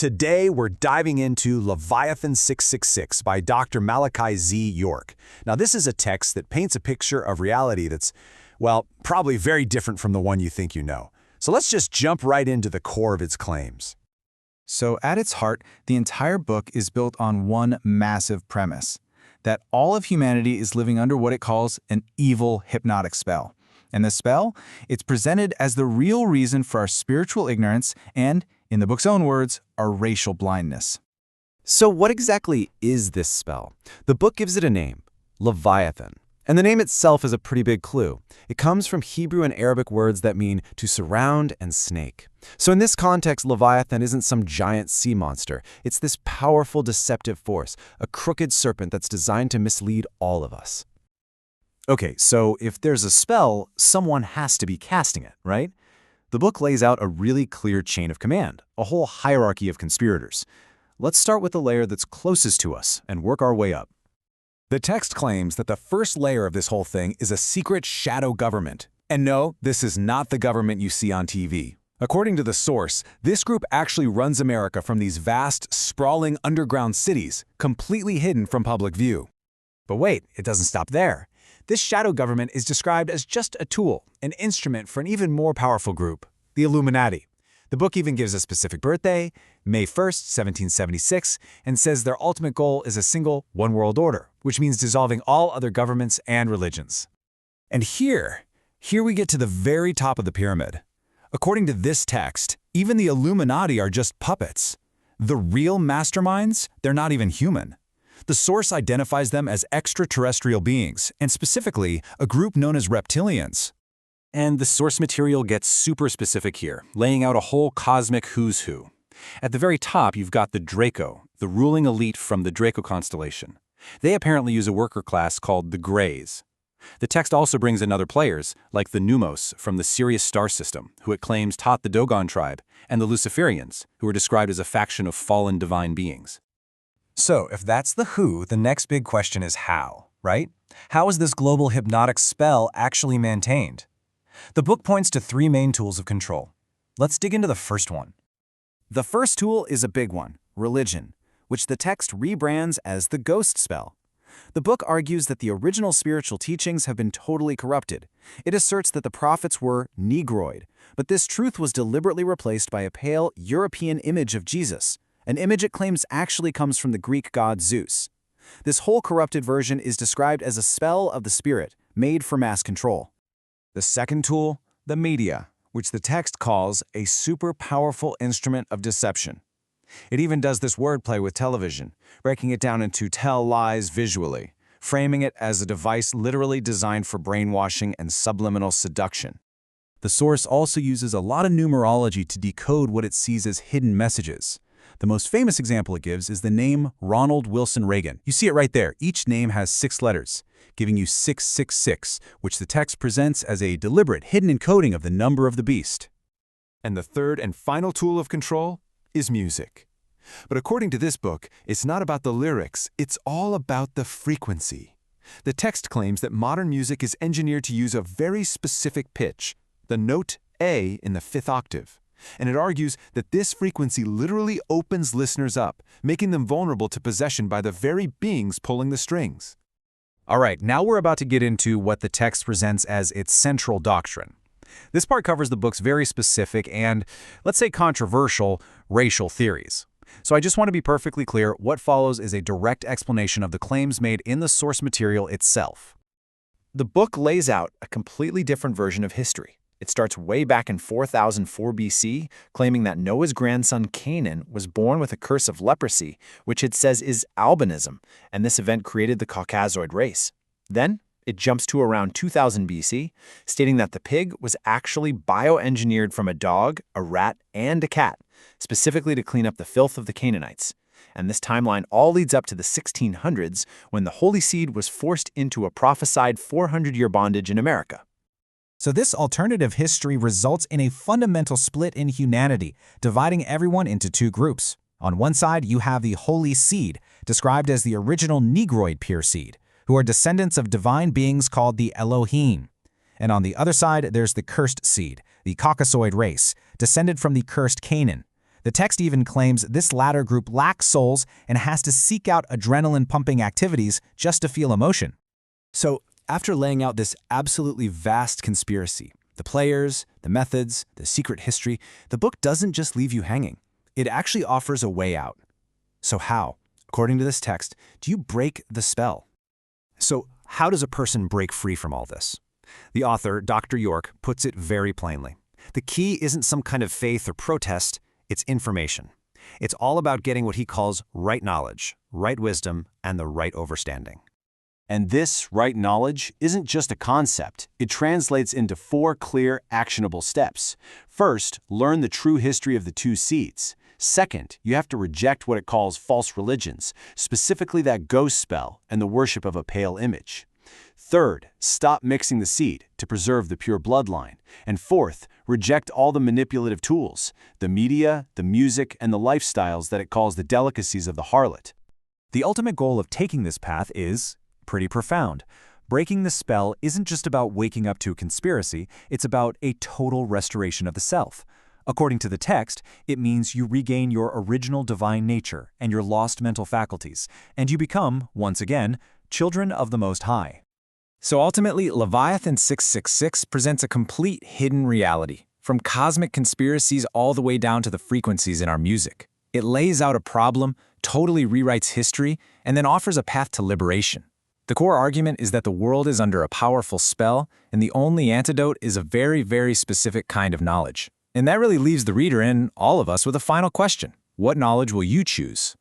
Today, we're diving into Leviathan 666 by Dr. Malachi Z. York. Now, this is a text that paints a picture of reality that's, well, probably very different from the one you think you know. So let's just jump right into the core of its claims. So at its heart, the entire book is built on one massive premise, that all of humanity is living under what it calls an evil hypnotic spell. And the spell, it's presented as the real reason for our spiritual ignorance and, in the book's own words, our racial blindness. So what exactly is this spell? The book gives it a name, Leviathan. And the name itself is a pretty big clue. It comes from Hebrew and Arabic words that mean to surround and snake. So in this context, Leviathan isn't some giant sea monster. It's this powerful, deceptive force, a crooked serpent that's designed to mislead all of us. Okay, so if there's a spell, someone has to be casting it, right? The book lays out a really clear chain of command, a whole hierarchy of conspirators. Let's start with the layer that's closest to us and work our way up. The text claims that the first layer of this whole thing is a secret shadow government. And no, this is not the government you see on TV. According to the source, this group actually runs America from these vast, sprawling underground cities, completely hidden from public view. But wait, it doesn't stop there. This shadow government is described as just a tool, an instrument for an even more powerful group, the Illuminati. The book even gives a specific birthday, May 1st, 1776, and says their ultimate goal is a single one world order, which means dissolving all other governments and religions. And here we get to the very top of the pyramid. According to this text, even the Illuminati are just puppets. The real masterminds, they're not even human. The source identifies them as extraterrestrial beings, and specifically, a group known as reptilians. And the source material gets super specific here, laying out a whole cosmic who's who. At the very top, you've got the Draco, the ruling elite from the Draco constellation. They apparently use a worker class called the Greys. The text also brings in other players, like the Numos from the Sirius star system, who it claims taught the Dogon tribe, and the Luciferians, who are described as a faction of fallen divine beings. So, if that's the who, the next big question is how, right? How is this global hypnotic spell actually maintained? The book points to three main tools of control. Let's dig into the first one. The first tool is a big one, religion, which the text rebrands as the ghost spell. The book argues that the original spiritual teachings have been totally corrupted. It asserts that the prophets were Negroid, but this truth was deliberately replaced by a pale European image of Jesus, an image it claims actually comes from the Greek god Zeus. This whole corrupted version is described as a spell of the spirit, made for mass control. The second tool, the media, which the text calls a super powerful instrument of deception. It even does this wordplay with television, breaking it down into tell lies visually, framing it as a device literally designed for brainwashing and subliminal seduction. The source also uses a lot of numerology to decode what it sees as hidden messages. The most famous example it gives is the name Ronald Wilson Reagan. You see it right there. Each name has 6 letters, giving you 666, which the text presents as a deliberate hidden encoding of the number of the beast. And the third and final tool of control is music. But according to this book, it's not about the lyrics, it's all about the frequency. The text claims that modern music is engineered to use a very specific pitch, the note A in the 5th octave. And it argues that this frequency literally opens listeners up, making them vulnerable to possession by the very beings pulling the strings. All right, now we're about to get into what the text presents as its central doctrine. This part covers the book's very specific and, let's say, controversial racial theories. So I just want to be perfectly clear, what follows is a direct explanation of the claims made in the source material itself. The book lays out a completely different version of history. It starts way back in 4004 BC, claiming that Noah's grandson Canaan was born with a curse of leprosy, which it says is albinism, and this event created the Caucasoid race. Then, it jumps to around 2000 BC, stating that the pig was actually bioengineered from a dog, a rat, and a cat, specifically to clean up the filth of the Canaanites. And this timeline all leads up to the 1600s, when the holy seed was forced into a prophesied 400-year bondage in America. So this alternative history results in a fundamental split in humanity, dividing everyone into 2 groups. On one side, you have the holy seed, described as the original Negroid pure seed, who are descendants of divine beings called the Elohim. And on the other side, there's the cursed seed, the Caucasoid race, descended from the cursed Canaan. The text even claims this latter group lacks souls and has to seek out adrenaline-pumping activities just to feel emotion. So, after laying out this absolutely vast conspiracy, the players, the methods, the secret history, the book doesn't just leave you hanging. It actually offers a way out. So how, according to this text, do you break the spell? So how does a person break free from all this? The author, Dr. York, puts it very plainly. The key isn't some kind of faith or protest, it's information. It's all about getting what he calls right knowledge, right wisdom, and the right overstanding. And this right knowledge isn't just a concept. It translates into 4 clear, actionable steps. First, learn the true history of the 2 seeds. Second, you have to reject what it calls false religions, specifically that ghost spell and the worship of a pale image. Third, stop mixing the seed to preserve the pure bloodline. And fourth, reject all the manipulative tools, the media, the music, and the lifestyles that it calls the delicacies of the harlot. The ultimate goal of taking this path is pretty profound. Breaking the spell isn't just about waking up to a conspiracy, it's about a total restoration of the self. According to the text, it means you regain your original divine nature and your lost mental faculties, and you become, once again, children of the Most High. So ultimately, Leviathan 666 presents a complete hidden reality, from cosmic conspiracies all the way down to the frequencies in our music. It lays out a problem, totally rewrites history, and then offers a path to liberation. The core argument is that the world is under a powerful spell, and the only antidote is a very, very specific kind of knowledge. And that really leaves the reader and all of us with a final question. What knowledge will you choose?